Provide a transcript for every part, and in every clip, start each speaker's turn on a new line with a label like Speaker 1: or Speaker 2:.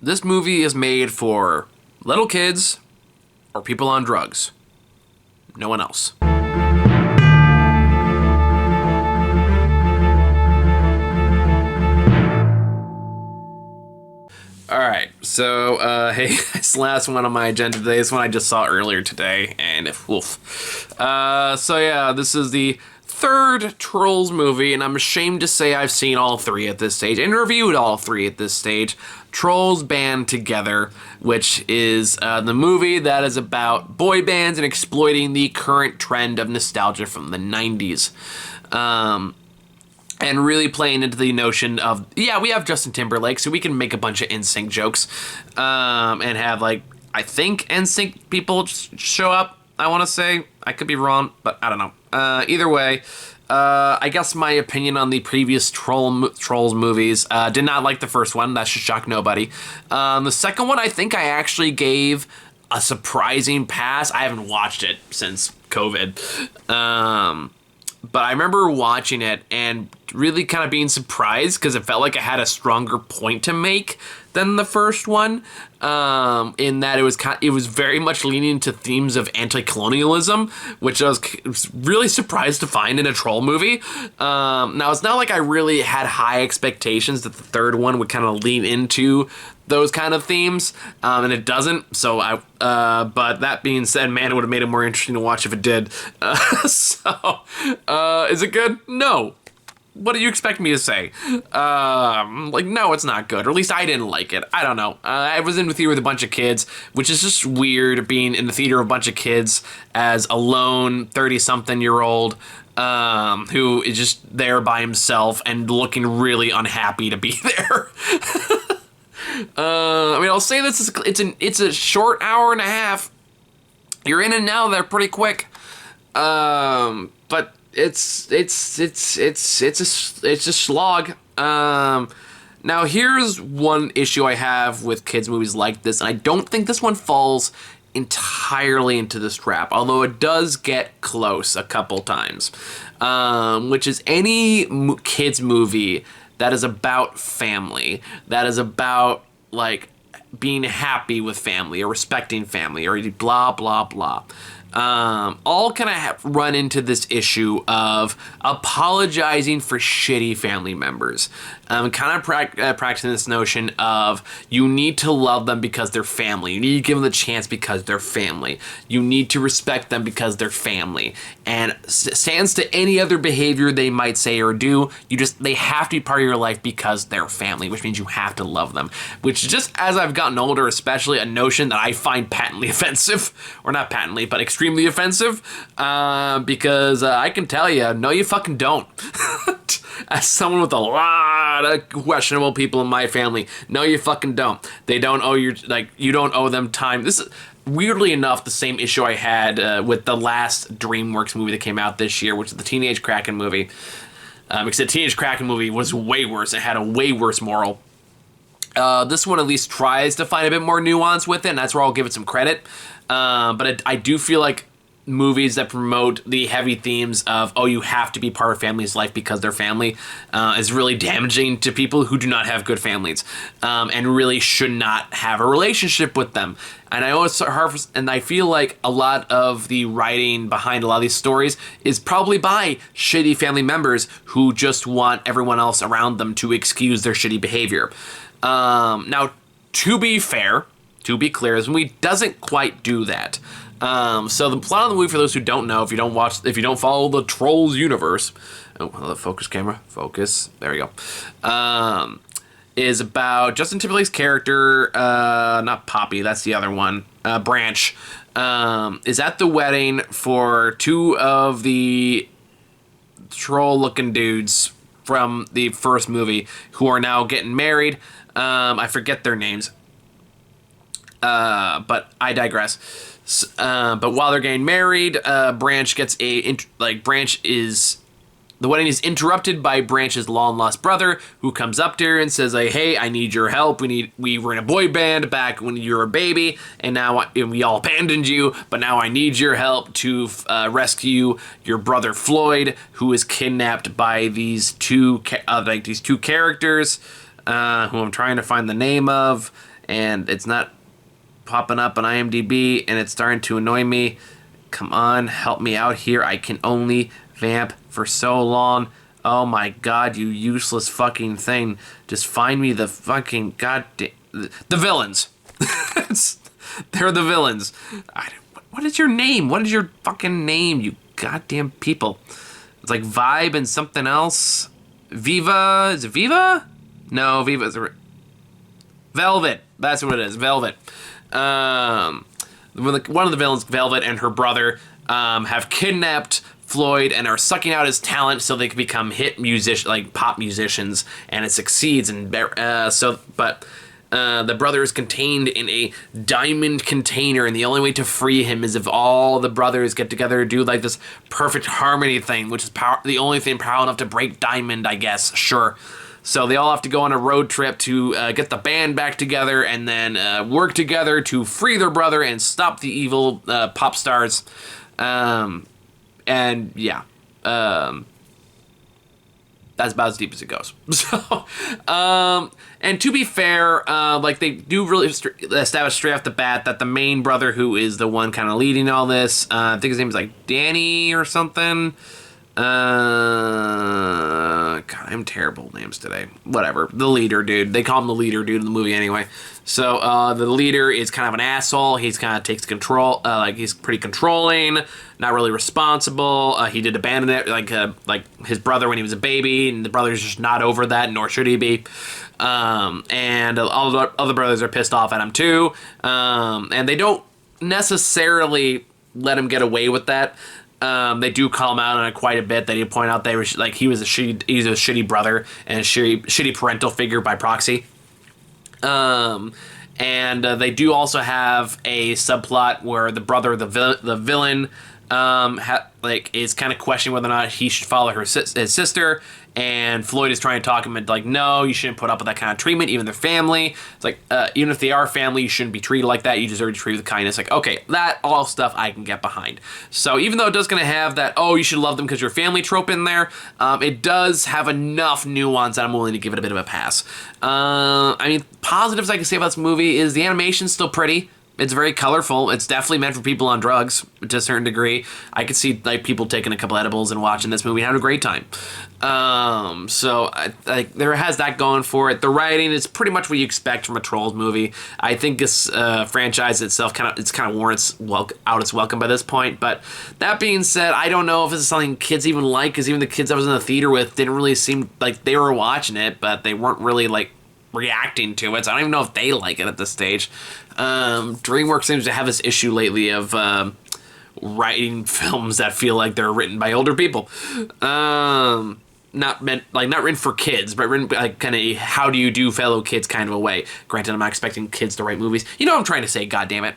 Speaker 1: This movie is made for little kids or people on drugs. No one else. Alright, so, hey, this last one on my agenda today is one I just saw earlier today, and oof. So yeah, this is the third Trolls movie, and I'm ashamed to say I've seen all three at this stage, and reviewed all three at this stage. Trolls Band Together, which is the movie that is about boy bands and exploiting the current trend of nostalgia from the 90s. And really playing into the notion of, yeah, we have Justin Timberlake, so we can make a bunch of NSYNC jokes, and have, like, I think NSYNC people show up, I want to say. I could be wrong, but I don't know. Either way, I guess my opinion on the previous Trolls movies, did not like the first one. That should shock nobody. The second one, I think I actually gave a surprising pass. I haven't watched it since COVID. But I remember watching it and really kind of being surprised because it felt like it had a stronger point to make than the first one, in that it was very much leaning into themes of anti-colonialism, which I was really surprised to find in a troll movie. Now, it's not like I really had high expectations that the third one would kind of lean into those kind of themes, and it doesn't. So but that being said, man, it would have made it more interesting to watch if it did. Is it good? No. What do you expect me to say? No, it's not good. Or at least I didn't like it. I don't know. I was in the theater with a bunch of kids, which is just weird being in the theater with a bunch of kids as a lone 30-something-year-old who is just there by himself and looking really unhappy to be there. I'll say this is it's a short hour and a half. You're in and out there pretty quick. But it's a slog. Now here's one issue I have with kids movies like this, and I don't think this one falls entirely into this trap, although it does get close a couple times, which is any kids movie that is about family, that is about, like, being happy with family or respecting family or blah, blah, blah. All kind of run into this issue of apologizing for shitty family members. Kind of practicing this notion of you need to love them because they're family. You need to give them the chance because they're family. You need to respect them because they're family. And stands to any other behavior they might say or do, they have to be part of your life because they're family, which means you have to love them. Which, just as I've gotten older, especially a notion that I find patently offensive, or not patently, but extremely offensive, because I can tell you, no, you fucking don't. As someone with a lot of questionable people in my family, no, you fucking don't. They don't owe you don't owe them time. This is, weirdly enough, the same issue I had with the last DreamWorks movie that came out this year, which is the Teenage Kraken movie. Except Teenage Kraken movie was way worse. It had a way worse moral. This one at least tries to find a bit more nuance with it, and that's where I'll give it some credit. But I do feel like movies that promote the heavy themes of, oh, you have to be part of family's life because they're family, is really damaging to people who do not have good families, and really should not have a relationship with them. And I feel like a lot of the writing behind a lot of these stories is probably by shitty family members who just want everyone else around them to excuse their shitty behavior. Now, to be fair, to be clear, this movie doesn't quite do that. So the plot of the movie, for those who don't know, if you don't follow the Trolls universe, the focus camera, focus, there we go, is about Justin Timberlake's character, not Poppy, that's the other one, Branch, is at the wedding for two of the troll-looking dudes from the first movie who are now getting married. I forget their names, but I digress. But while they're getting married, the wedding is interrupted by Branch's long-lost brother, who comes up to her and says, like, hey, I need your help. We were in a boy band back when you were a baby, and now we all abandoned you, but now I need your help to rescue your brother Floyd, who is kidnapped by these two characters, who I'm trying to find the name of. and it's not popping up on IMDb, and it's starting to annoy me. Come on, help me out here. I can only vamp for so long. Oh my god, you useless fucking thing. Just find me the fucking goddamn... The villains. They're the villains. What is your name? What is your fucking name, you goddamn people? It's like Vibe and something else. Viva? Is it Viva? No, Viva is... Velvet. That's what it is. Velvet. One of the villains, Velvet, and her brother have kidnapped Floyd and are sucking out his talent so they can become pop musicians, and it succeeds. And the brother is contained in a diamond container, and the only way to free him is if all the brothers get together to do like this perfect harmony thing, which is the only thing powerful enough to break diamond, I guess. Sure. So they all have to go on a road trip to get the band back together, and then work together to free their brother and stop the evil pop stars. And yeah, that's about as deep as it goes. So, and to be fair, like they do really establish straight off the bat that the main brother, who is the one kind of leading all this, I think his name is like Danny or something. God, I'm terrible with names today. Whatever. The leader dude. They call him the leader dude in the movie anyway. So, the leader is kind of an asshole. He's kind of takes control. He's pretty controlling, not really responsible. He did abandon it, like his brother when he was a baby, and the brother's just not over that, nor should he be. And all the other brothers are pissed off at him too. And they don't necessarily let him get away with that. They do call him out on it quite a bit. They do point out he's a shitty brother and a shitty parental figure by proxy. And they do also have a subplot where the brother, the villain, is kind of questioning whether or not he should follow his sister, and Floyd is trying to talk him into like, no, you shouldn't put up with that kind of treatment, even their family. It's like, even if they are family, you shouldn't be treated like that. You deserve to be treated with kindness. Like, okay, that all stuff I can get behind. So even though it does kind of have that, oh, you should love them because you're family trope in there, it does have enough nuance that I'm willing to give it a bit of a pass. I mean, positives I can say about this movie is the animation's still pretty. It's very colorful. It's definitely meant for people on drugs to a certain degree. I could see like people taking a couple edibles and watching this movie and having a great time. So there has that going for it. The writing is pretty much what you expect from a Trolls movie. I think this franchise itself kind of warrants out its welcome by this point. But that being said, I don't know if this is something kids even like, because even the kids I was in the theater with didn't really seem like they were watching it, but they weren't really like reacting to it. So I don't even know if they like it at this stage. DreamWorks seems to have this issue lately of writing films that feel like they're written by older people. Not written for kids, but written like kind of how do you do fellow kids kind of a way. Granted, I'm not expecting kids to write movies. You know what I'm trying to say, goddammit.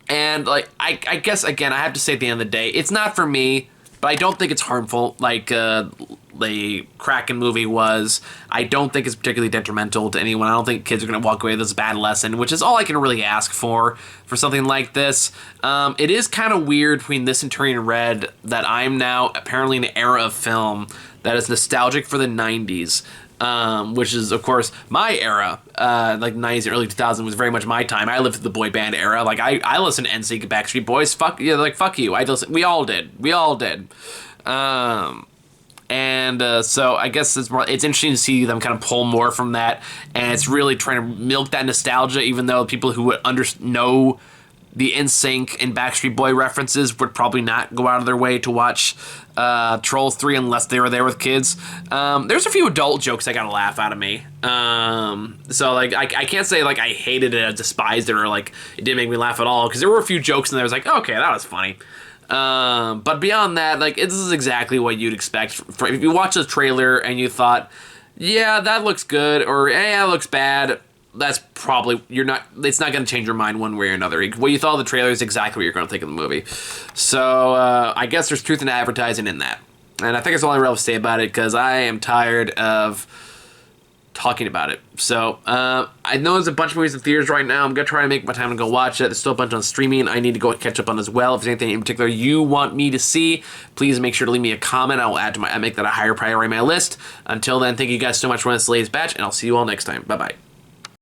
Speaker 1: And like I guess again I have to say at the end of the day, it's not for me, but I don't think it's harmful like the Kraken movie was. I don't think it's particularly detrimental to anyone. I don't think kids are going to walk away with this bad lesson, which is all I can really ask for something like this. It is kind of weird between this and Turning Red that I'm now apparently in an era of film that is nostalgic for the 90s. Which is, of course, my era, like 90s and early 2000s was very much my time. I lived through the boy band era. Like, I listened to NSYNC, Backstreet Boys. Fuck you. We all did. So I guess it's interesting to see them kind of pull more from that, and it's really trying to milk that nostalgia, even though people who would know the NSYNC and Backstreet Boy references would probably not go out of their way to watch Trolls 3 unless they were there with kids. There's a few adult jokes that got a laugh out of me. So like I can't say like I hated it or despised it or like it didn't make me laugh at all, because there were a few jokes in there I was like, okay, that was funny. But beyond that, like this is exactly what you'd expect. If you watch the trailer and you thought, yeah, that looks good, or hey, that looks bad, that's probably it's not going to change your mind one way or another. What you thought of the trailer is exactly what you're going to think of the movie. So I guess there's truth in advertising in that, and I think that's all I really have to say about it, because I am tired of talking about it. So I know there's a bunch of movies in theaters right now. I'm gonna try to make my time to go watch it. There's still a bunch on streaming I need to go catch up on as well. If there's anything in particular you want me to see, please make sure to leave me a comment. I will I make that a higher priority on my list. Until then, thank you guys so much for this latest batch, and I'll see you all next time. Bye bye.